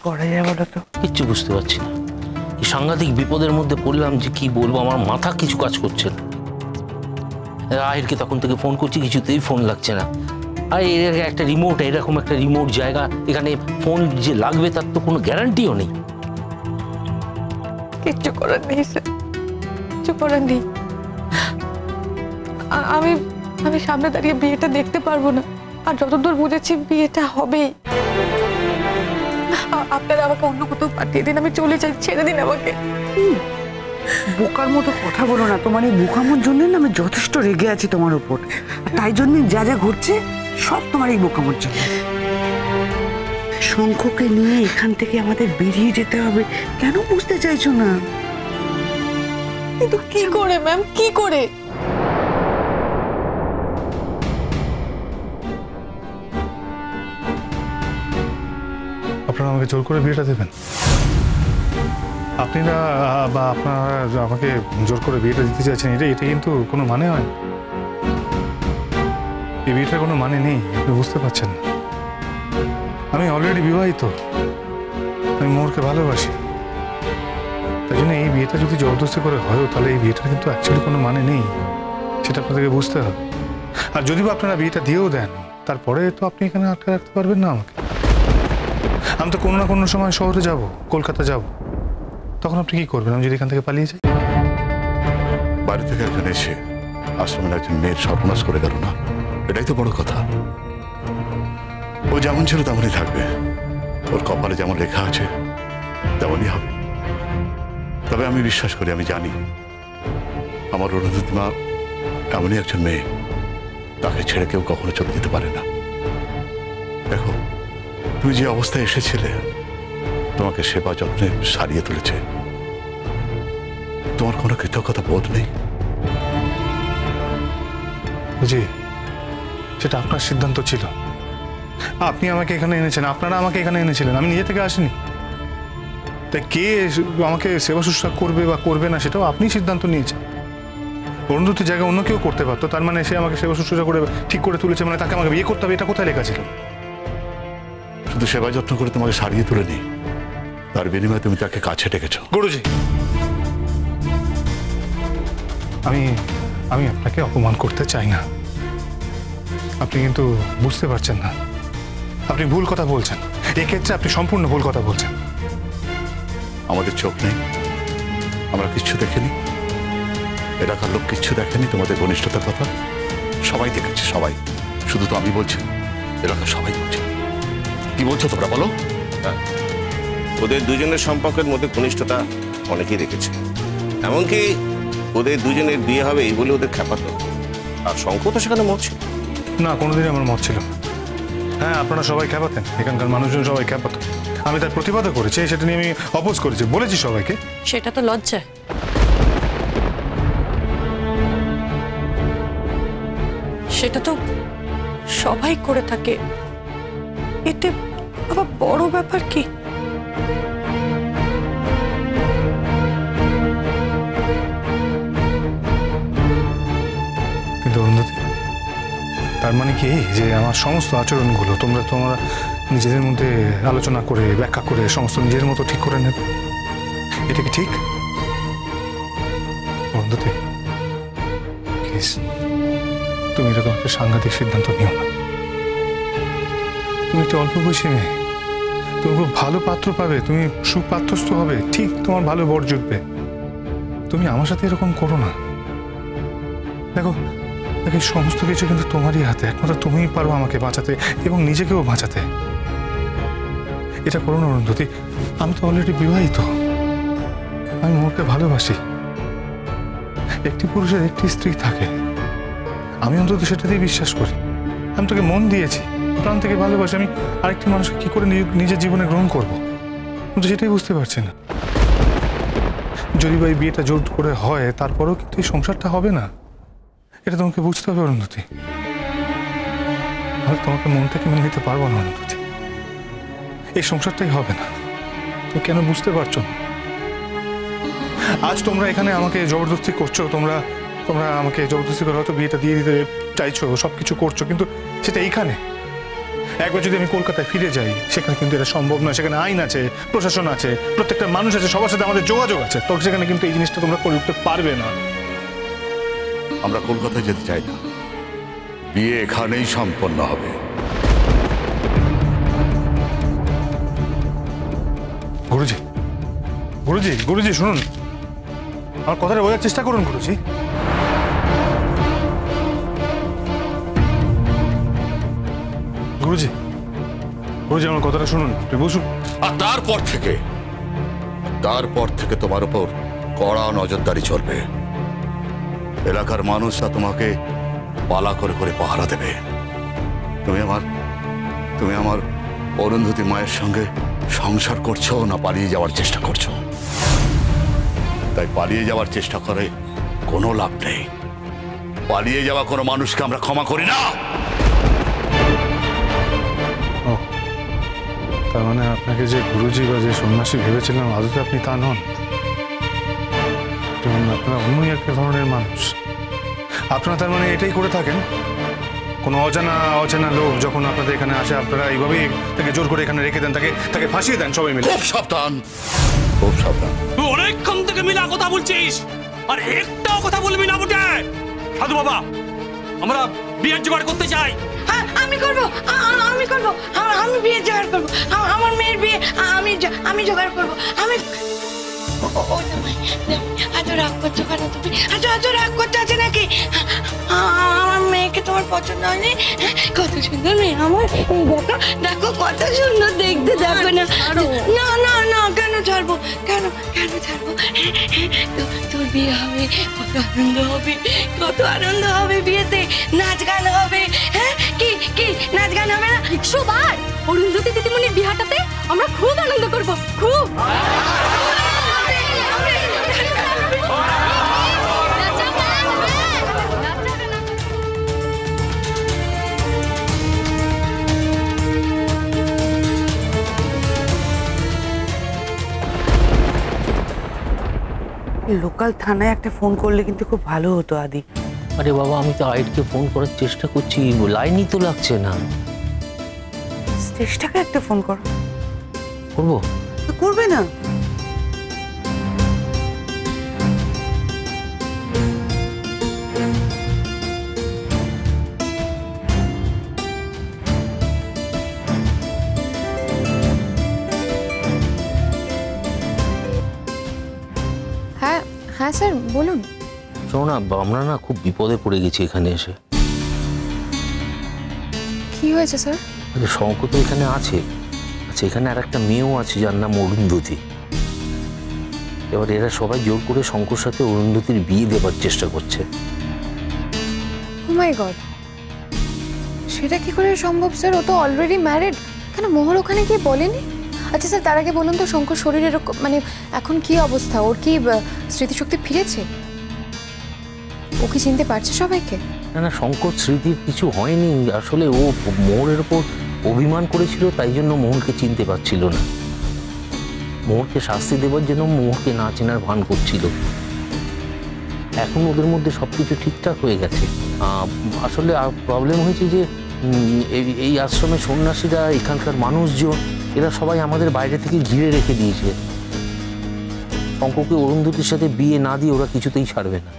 করা যায় বলো তো? কিচ্ছু বুঝতে পারছি না। এই সাংঘাতিক বিপদের মধ্যে পড়লাম যে কি বলবো, আমার মাথা কিছু কাজ করছে না। আহিরকে তখন থেকে ফোন করছি, কিছুতেই ফোন লাগছে না। আর এর একটা রিমোট, এরকম একটা রিমোট জায়গা, এখানে ফোন যে লাগবে তার তো কোনো গ্যারান্টিও নেই। কিচ্ছু করার নেই স্যার, কিচ্ছু করার নেই। আমি আমি সামনে দাঁড়িয়ে বিয়েটা দেখতে পারবো না, আর যতদূর বুঝেছি বিয়েটা হবেই। আপনারা আমাকে অন্য কোথাও পাঠিয়ে দিন, আমি চলে যাই, ছেড়ে দিন আমাকে। বোকার মতো কথা বলো না। তোমার এই বোকামোর জন্য না আমি যথেষ্ট রেগে আছি তোমার উপর। তাই জন্য যা যা ঘটছে সব তোমার এই বোকামোর জন্য। শঙ্খকে নিয়ে এখান থেকে আমাদের বেরিয়ে যেতে হবে, কেন বুঝতে চাইছো না? কিন্তু কি করে ম্যাম, কি করে? আপনারা আমাকে জোর করে বিয়েটা দেবেন? আপনি না বা আপনারা আমাকে জোর করে বিয়েটা দিতে চাইছেন, এটা কিন্তু কোনো মানে হয়? এই বিয়েটার কোনো মানে নেই, আপনি বুঝতে পারছেন না। আমি অলরেডি বিবাহিত, আমি মোহরকে ভালোবাসি। তাই জন্য এই বিয়েটা যদি জবরদস্তি করে হয়ও, তাহলে এই বিয়েটার কিন্তু অ্যাকচুয়ালি কোনো মানে নেই, সেটা আপনাদেরকে বুঝতে হবে। আর যদি বা আপনারা বিয়েটা দিয়েও দেন, তারপরে তো আপনি এখানে আটকে রাখতে পারবেন না আমাকে। আমি তো কোনো না কোনো সময় শহরে যাব, কলকাতা যাব, তখন আপনি কি করবেন আমি যদি এখান থেকে পালিয়ে যাই? বাড়ি থেকে একজন এসে আশ্রমের একজন মেয়ের সর্বনাশ করে গেল না, এটাই তো বড় কথা। ও যেমন ছিল তেমনই থাকবে, ওর কপালে যেমন লেখা আছে তেমনই হবে। তবে আমি বিশ্বাস করি, আমি জানি আমার অরুন্ধতী মা এমনই একজন মেয়ে, তাকে ছেড়ে কেউ কখনো চলে যেতে পারে না। দেখো, তুমি যে অবস্থায় এসেছিলে, তোমাকে সেবা যত্নে সারিয়ে তুলেছে, তোমার কোনো কৃতজ্ঞতা বোধ নেই? বুঝি, সেটা আপনার সিদ্ধান্ত ছিল। আপনি আমাকে এখানে এনেছেন, আপনারা আমাকে এখানে এনেছিলেন, আমি নিজে থেকে আসিনি। তাই কে আমাকে সেবা শুশ্রূষা করবে বা করবে না সেটাও আপনি সিদ্ধান্ত নিয়েছেন। অরুন্ধতীর জায়গায় অন্য কেউ করতে পারতো, তার মানে সে আমাকে সেবা শুশ্রূষা করে ঠিক করে তুলেছে, মানে তাকে আমাকে বিয়ে করতে হবে, এটা কোথায় লেখা ছিল? শুধু সেবা যত্ন করে তোমাকে সারিয়ে তুলে নি, তার বিনিময়ে তুমি তাকে কাছে ডেকেছো। গুরুজি, আমি আপনাকে অপমান করতে চাই না, আপনি কিন্তু বুঝতে পারছেন না। আপনি ভুল কথা বলছেন, এক্ষেত্রে আপনি সম্পূর্ণ ভুল কথা বলছেন। আমাদের চোখ নেই, আমরা কিচ্ছু দেখিনি, এলাকার লোক কিচ্ছু দেখেনি তোমাদের ঘনিষ্ঠতার কথা? সবাই দেখেছে, সবাই। শুধু তো আমি বলছি, এলাকার সবাই বলছে। কি বলছো তোমরা, বলো? ওদের দুজনের সম্পর্কের মধ্যে ঘনিষ্ঠতা অনেকেই দেখেছে, এমনকি ওদের দুজনের বিয়ে হবে এই বলে ওদের খ্যাপাতো। আর শঙ্খ তো সেখানে মত ছিল না, কোনোদিনই আমার মত ছিল। হ্যাঁ, আপনারা সবাই খ্যাপাতেন, এখানকার মানুষজন সবাই খ্যাপাত। আমি তার প্রতিবাদও করেছি, সেটা নিয়ে আমি অপোজ করেছি, বলেছি সবাইকে। সেটা তো লজ্জা। সেটা তো সবাই করে থাকে, এতে আবার বড় ব্যাপার কি? কিন্তু অরুন্ধতী, তার মানে কি যে আমার সমস্ত আচরণগুলো তোমরা নিজেদের মধ্যে আলোচনা করে ব্যাখ্যা করে সমস্ত নিজের মতো ঠিক করে নেবে? এটা কি ঠিক? অরুন্ধতী, প্লিজ, তুমি এরকম একটা সাংঘাতিক সিদ্ধান্ত নিও না। তুমি একটা অল্প বয়সী মেয়ে, তুমি খুব ভালো পাত্র পাবে, তুমি সুপাত্রস্থ হবে, ঠিক তোমার ভালো বর জুটবে। তুমি আমার সাথে এরকম করো না। দেখো, এই সমস্ত কিছু কিন্তু তোমারই হাতে, একমাত্র তুমিই পারো আমাকে বাঁচাতে এবং নিজেকেও বাঁচাতে। এটা করো না অরুন্ধতী, আমি তো অলরেডি বিবাহিত, আমি মোহরকে ভালোবাসি। একটি পুরুষের একটি স্ত্রী থাকে, আমি অন্তত সেটাতেই বিশ্বাস করি। আমি তোকে মন দিয়েছি, প্রাণ থেকে ভালোবাসি, আমি আরেকটি মানুষকে কি করে নিজের জীবনে গ্রহণ করবো? কিন্তু সেটাই বুঝতে পারছি না। যদি বা এই বিয়েটা জোর করে হয়, তারপরেও কিন্তু এই সংসারটা হবে না, এটা তোমাকে বুঝতে হবে অরুন্ধতী। আমি তোমাকে মন থেকে মেনে নিতে পারবো না অরুন্ধতী, এই সংসারটাই হবে না। তুমি কেন বুঝতে পারছো না? আজ তোমরা এখানে আমাকে জবরদস্তি করছো, তোমরা আমাকে জবরদস্তি করে হয়তো বিয়েটা দিয়ে দিতে চাইছো, সবকিছু করছো, কিন্তু সেটা এইখানে একবার যদি আমি কলকাতায় ফিরে যাই, সেখানে কিন্তু এটা সম্ভব নয়। সেখানে আইন আছে, প্রশাসন আছে, প্রত্যেকটা মানুষ আছে, সবার সাথে আমাদের যোগাযোগ আছে। তো সেখানে কিন্তু এই জিনিসটা তোমরা করে উঠতে পারবে না। আমরা কলকাতায় যেতে চাই না, বিয়ে এখানেই সম্পন্ন হবে। গুরুজি, গুরুজি, গুরুজি শুনুন, আমার কথাটা বোঝার চেষ্টা করুন গুরুজি। গুরুজি, গুরুজি আমার কথাটা শুনুন, বুঝুন। আর তারপর থেকে তোমার উপর কড়া নজরদারি চলবে। এলাকার মানুষরা তোমাকে পালা করে করে পাহারা দেবে। তুমি আমার অরুন্ধতী মায়ের সঙ্গে সংসার করছো না পালিয়ে যাওয়ার চেষ্টা করছো? তাই পালিয়ে যাওয়ার চেষ্টা করে কোনো লাভ নেই। পালিয়ে যাওয়া কোনো মানুষকে আমরা ক্ষমা করি না। তার মানে আপনাকে যে গুরুজি বা যে সন্ন্যাসী ভেবেছিলাম, আদতে আপনি তা নন। আপনারা অন্যই এক ধরনের মানুষ। আপনারা তার মানে এটাই করে থাকেন, কোনো অজানা লোক যখন আপনাদের এখানে আসে, আপনারা এইভাবেই তাকে জোর করে এখানে রেখে দেন, তাকে ফাঁসিয়ে দেন সবাই মিলে। খুব সাবধান, খুব সাবধান। তুই অনেকক্ষণ থেকে মিলা কথা বলছিস, আর একটাও কথা বলবি না বটে। সাধু বাবা, আমরা বিয়ের জোগাড় করতে চাই। আমি করব, আমি বিয়ে জোগাড় করব। আমার মেয়ের বিয়ে আমি জোগাড় করব। আমি এত রাগ করছো কেন তুমি? এত রাগ করতে আছে নাকি? আমার মেয়েকে তোমার পছন্দ হয়নি? কত সুন্দর মেয়ে আমার, দেখো কত সুন্দর দেখতে। দেখো না, না কেন ছাড়বো? কেন ছাড়বো? তোর বিয়ে হবে, কত আনন্দ হবে বিয়েতে। নাচ গান হবে। হ্যাঁ, কি নাচ গান হবে না? 100 বার অরুন্ধতী দিদিমণির বিহাটাতে আমরা খুব আনন্দ করব, খুব। লোকাল থানায় একটা ফোন করলে কিন্তু খুব ভালো হতো আদি। আরে বাবা, আমি তো আইডকে ফোন করার চেষ্টা করছি, লাইনই তো লাগছে না। চেষ্টাকে একটা ফোন করো। করবো? করবে না? হ্যাঁ স্যার বলুন। শোনো না, আমরা না খুব বিপদে পড়ে গেছি এখানে এসে। কি হয়েছে স্যার? আরে শঙ্খ তো এখানে আছে, আচ্ছা এখানে আর একটা মেয়েও আছে যার নাম অরুন্ধতী। এবার এরা সবাই জোর করে শঙ্কর সাথে অরুন্ধতীর বিয়ে দেবার চেষ্টা করছে। ও মাই গড, সেটা কি করে সম্ভব স্যার? ও তো অলরেডি ম্যারিড। কেন মোহর ওখানে গিয়ে বলেনি? আচ্ছা স্যার, তার আগে বলুন তো শঙ্কর শরীরের মানে এখন কি অবস্থা? ওর কি স্মৃতিশক্তি ফিরেছে? ও কি চিনতে পারছে সবাইকে? না, শঙ্কর স্মৃতির কিছু হয়নি। আসলে ও মোহরের ওপর অভিমান করেছিল, তাই জন্য মোহনকে চিনতে পারছিল না। মোহরকে শাস্তি দেওয়ার জন্য মোহরকে না চেনার ভান করছিল। এখন ওদের মধ্যে সবকিছু ঠিকঠাক হয়ে গেছে। আসলে প্রবলেম হয়েছে যে এই আশ্রমে সন্ন্যাসীরা, এখানকার মানুষজন, এরা সবাই আমাদের বাইরে থেকে ঘিরে রেখে দিয়েছে। শঙ্করকে অরুন্ধতীর সাথে বিয়ে না দিয়ে ওরা কিছুতেই ছাড়বে না।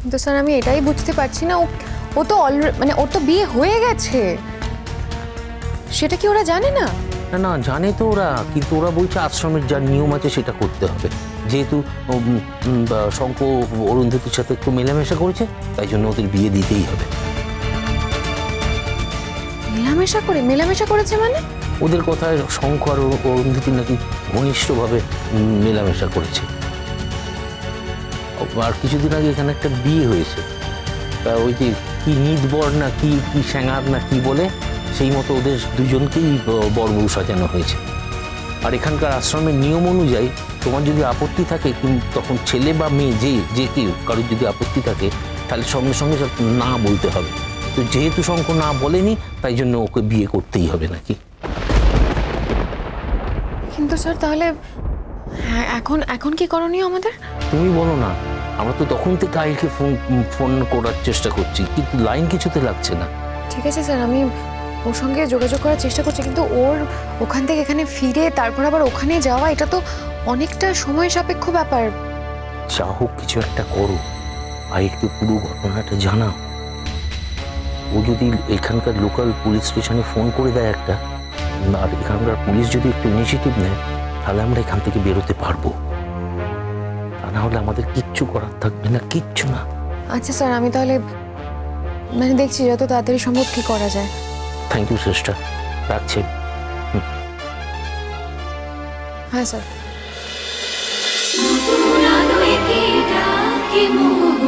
কিন্তু স্যার আমি এটাই বুঝতে পারছি না, ও তো অলরেডি মানে ওর তো বিয়ে হয়ে গেছে, সেটা কি ওরা জানে না? না জানে তো ওরা, কিন্তু ওরা বলছে আশ্রমের যা নিয়ম আছে সেটা করতে হবে। যেহেতু শঙ্কর অরুন্ধতীর সাথে একটু মেলামেশা করেছে, তাই জন্য ওদের বিয়ে দিতেই হবে। মেলামেশা করেছে মানে? ওদের কথায় শঙ্খ আর অরুন্ধতী নাকি ঘনিষ্ঠভাবে মেলামেশা করেছে। আর কিছুদিন আগে এখানে একটা বিয়ে হয়েছে, তা ওই যে কি নিদবর না কি স্যাঙার না কি বলে, সেই মতো ওদের দুজনকেই বরবউ সাজানো হয়েছে। আর এখানকার আশ্রমের নিয়ম অনুযায়ী তোমার যদি আপত্তি থাকে, তখন ছেলে বা মেয়ে যে কেউ কারোর যদি আপত্তি থাকে, তাহলে সঙ্গে সঙ্গে না বলতে হবে। তো যেহেতু শঙ্খ না বলেনি, তাই জন্য ওকে বিয়ে করতেই হবে নাকি। কিন্তু স্যার তাহলে এখন কি করণীয় আমাদের? তুমি বলো না। আমরা তো তখন থেকে আইকে ফোন করার চেষ্টা করছি, কিন্তু লাইন কিছুতে লাগছে না। ঠিক আছে স্যার, আমি ওর সঙ্গে যোগাযোগ করার চেষ্টা করছি, কিন্তু ওর ওখান থেকে এখানে ফিরে তারপর আবার ওখানে যাওয়া, এটা তো অনেকটা সময় সাপেক্ষ ব্যাপার। যা হোক কিছু একটা করো, আইরকে পুরো ঘটনাটা জানাও। ও যদি এখানকার লোকাল পুলিশ স্টেশনে ফোন করে দেয় একটা, আর এখানকার পুলিশ যদি একটু ইনিশিয়েটিভ নেয়, তাহলে আমরা এখান থেকে বেরোতে পারবো। তা না হলে আমাদের কিচ্ছু করার থাকবে না, কিচ্ছু না। আচ্ছা স্যার, আমি তাহলে দেখছি যত তাড়াতাড়ি সম্ভব কি করা যায়। থ্যাংক ইউ সিস্টার, রাখছি। হ্যাঁ স্যার। পুরানো একে ডাকে মোহ